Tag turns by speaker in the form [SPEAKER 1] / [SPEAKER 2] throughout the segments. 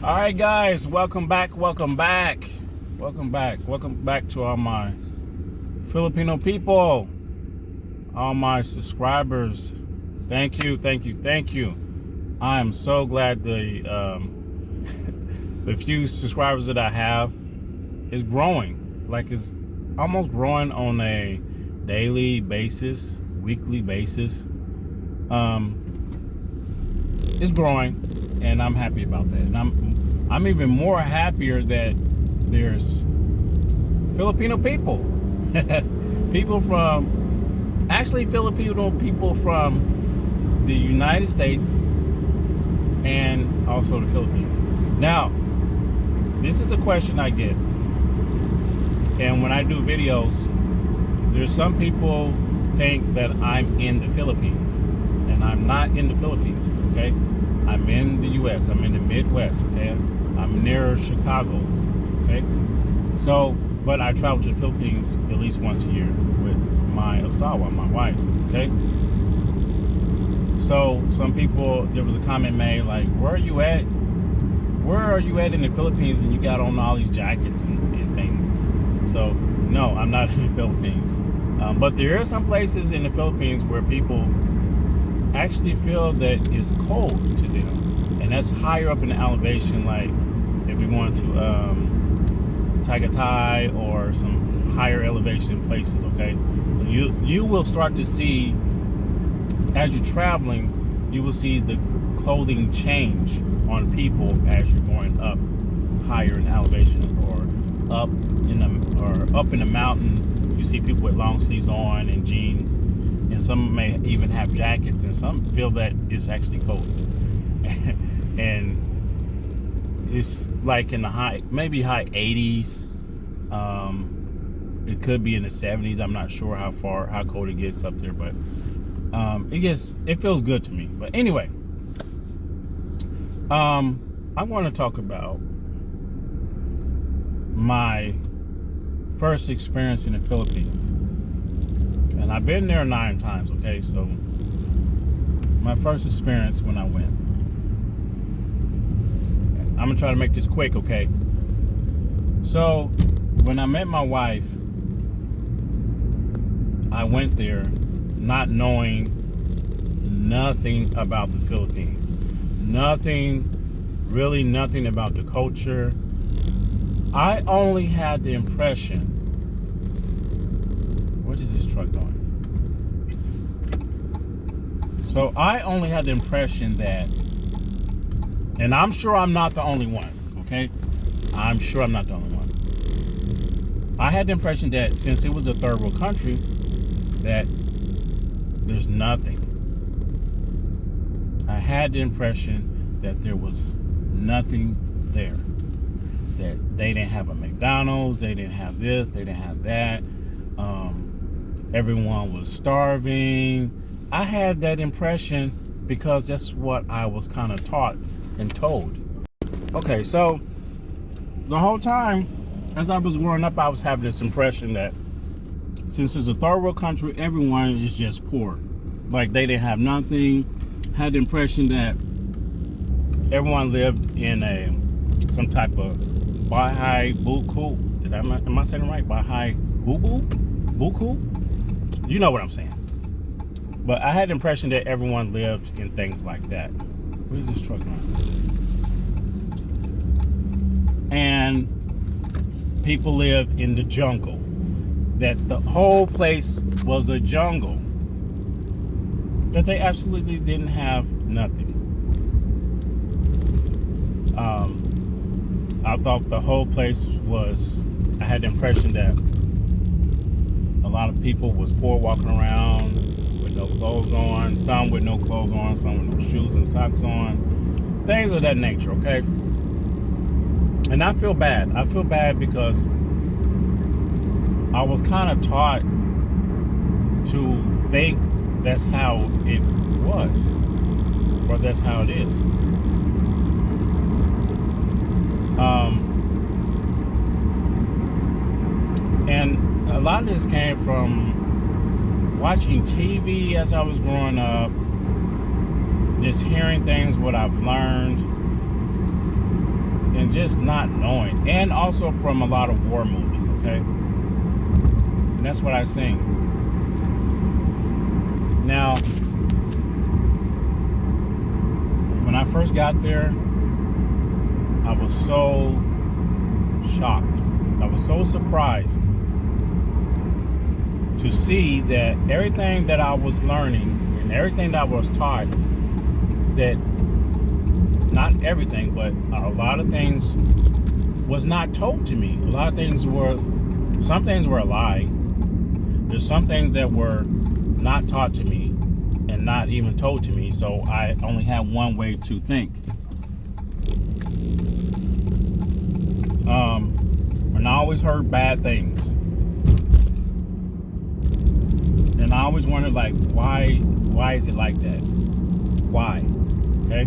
[SPEAKER 1] All right, guys, welcome back to all my Filipino people, all my subscribers. Thank you. I am so glad the few subscribers that I have is growing. Like, it's almost growing on a daily basis, weekly basis. It's growing, and I'm happy about that. And I'm even more happier that there's Filipino people, Filipino people from the United States and also the Philippines. Now, this is a question I get, and when I do videos, there's some people think that I'm in the Philippines, and I'm not in the Philippines. Okay, I'm in the U.S. I'm in the Midwest. Okay, I'm near Chicago. Okay, so but I travel to the Philippines at least once a year with my asawa, my wife. Okay, so some people, there was a comment made like, "Where are you at? Where are you at in the Philippines? And you got on all these jackets and things." So no, I'm not in the Philippines. But there are some places in the Philippines where people actually feel that it's cold to them, and that's higher up in the elevation. Like if you're going to Tagaytay or some higher elevation places, okay, and you will start to see, as you're traveling, you will see the clothing change on people as you're going up higher in elevation, or up in the mountain. You see people with long sleeves on and jeans, and some may even have jackets, and some feel that it's actually cold. And it's like in the maybe high 80s. It could be in the 70s. I'm not sure how cold it gets up there, but it feels good to me. But anyway, I want to talk about my first experience in the Philippines. And I've been there 9 times, okay? So my first experience when I went. I'm gonna try to make this quick, okay? So when I met my wife, I went there not knowing nothing about the Philippines. Really nothing about the culture. I only had the impression, what is this truck doing? So I only had the impression that, and I'm sure I'm not the only one, okay? I'm sure I'm not the only one. I had the impression that since it was a third world country, that there's nothing. I had the impression that there was nothing there. That they didn't have a McDonald's, they didn't have this, they didn't have that. Everyone was starving. I had that impression because that's what I was kind of taught and told. Okay, so the whole time as I was growing up, I was having this impression that since it's a third world country, everyone is just poor. Like they didn't have nothing. Had the impression that everyone lived in some type of Bahay Buku. Am I saying it right? Bahay Buku? You know what I'm saying. But I had the impression that everyone lived in things like that. What is this truck on? And people lived in the jungle. That the whole place was a jungle. That they absolutely didn't have nothing. I thought the whole place was, I had the impression that a lot of people was poor, walking around with no clothes on, some with no clothes on, some with no shoes and socks on, things of that nature, okay? And I feel bad. I feel bad because I was kind of taught to think that's how it was, or that's how it is. And a lot of this came from watching TV as I was growing up, just hearing things, what I've learned, and just not knowing, and also from a lot of war movies, okay? And that's what I sing. Now, when I first got there, I was so shocked. I was so surprised to see that everything that I was learning and everything that I was taught, that not everything, but a lot of things was not told to me. A lot of things were, some things were a lie. There's some things that were not taught to me and not even told to me, so I only had one way to think. And I always heard bad things. And I always wondered, like, why is it like that? Why? Okay?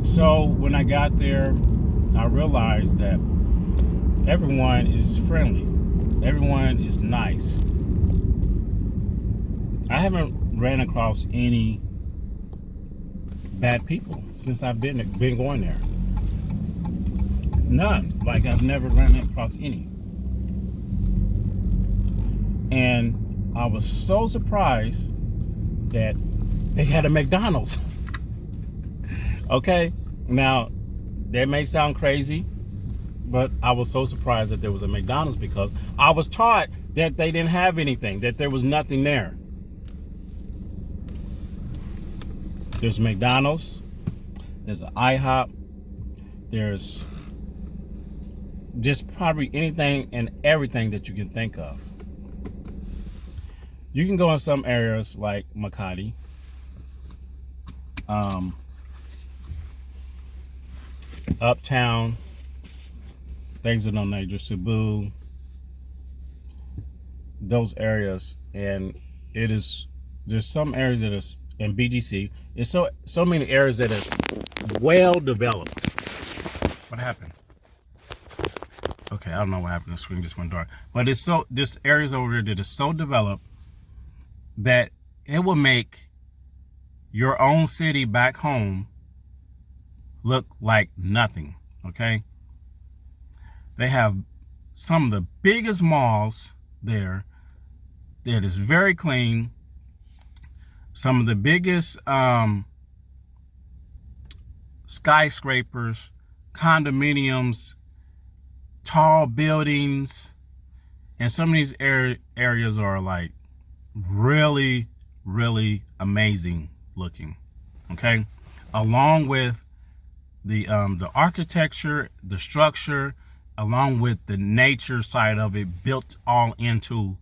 [SPEAKER 1] So when I got there, I realized that everyone is friendly. Everyone is nice. I haven't ran across any bad people since I've been going there. None. Like, I've never ran across any. And I was so surprised that they had a McDonald's. Okay? Now, that may sound crazy, but I was so surprised that there was a McDonald's because I was taught that they didn't have anything, that there was nothing there. There's McDonald's, there's an IHOP, there's just probably anything and everything that you can think of. You can go in some areas like Makati, Uptown, things of that nature, Cebu, those areas, and there's some areas that is in BGC. It's so many areas that is well developed. What happened? Okay, I don't know what happened. The screen just went dark. But this areas over there that is so developed that it will make your own city back home look like nothing. Okay? They have some of the biggest malls there that is very clean. Some of the biggest skyscrapers, condominiums, tall buildings, and some of these areas are like really, really amazing looking. Okay, along with the architecture, the structure, along with the nature side of it, built all into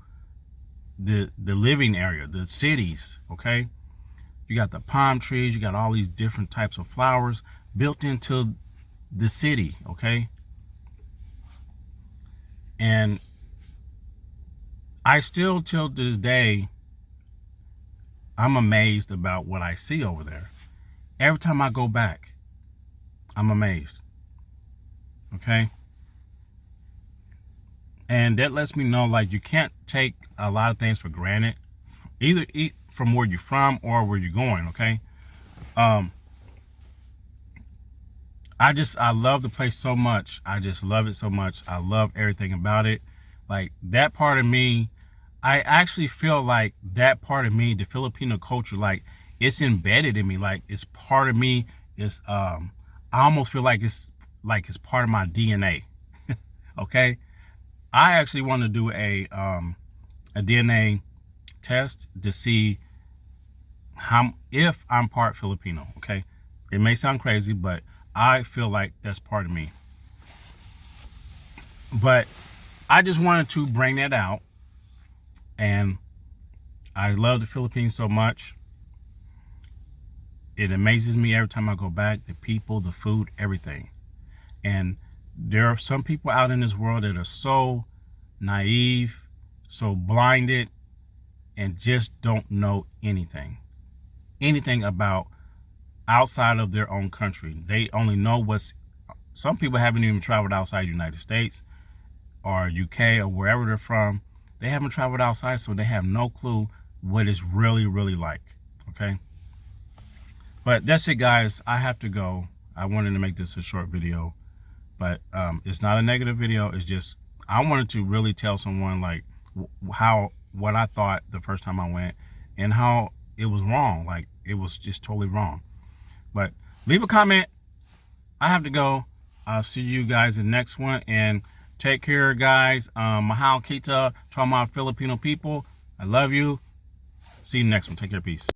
[SPEAKER 1] the living area, the cities. Okay, you got the palm trees, you got all these different types of flowers built into the city. Okay, and I still, till this day, I'm amazed about what I see over there. Every time I go back, I'm amazed. Okay, and that lets me know, like, you can't take a lot of things for granted, either from where you're from or where you're going. Okay, I love the place so much. I just love it so much. I love everything about it. Like, that part of me, I actually feel like that part of me, the Filipino culture, like, it's embedded in me. Like, it's part of me. It's I almost feel like it's part of my DNA. Okay, I actually want to do a DNA test to see if I'm part Filipino. Okay, it may sound crazy, but I feel like that's part of me. But I just wanted to bring that out, and I love the Philippines so much. It amazes me every time I go back, the people, the food, everything. And there are some people out in this world that are so naive, so blinded, and just don't know anything about outside of their own country. They only know some people haven't even traveled outside the United States or UK or wherever they're from. They haven't traveled outside, so they have no clue what it's really, really like. Okay, But that's it, guys. I have to go. I wanted to make this a short video, but it's not a negative video. It's just I wanted to really tell someone like what I thought the first time I went and how it was wrong. Like it was just totally wrong. But leave a comment. I have to go. I'll see you guys in the next one, and take care, guys. Mahal kita to all my Filipino people. I love you. See you next one. Take care. Peace.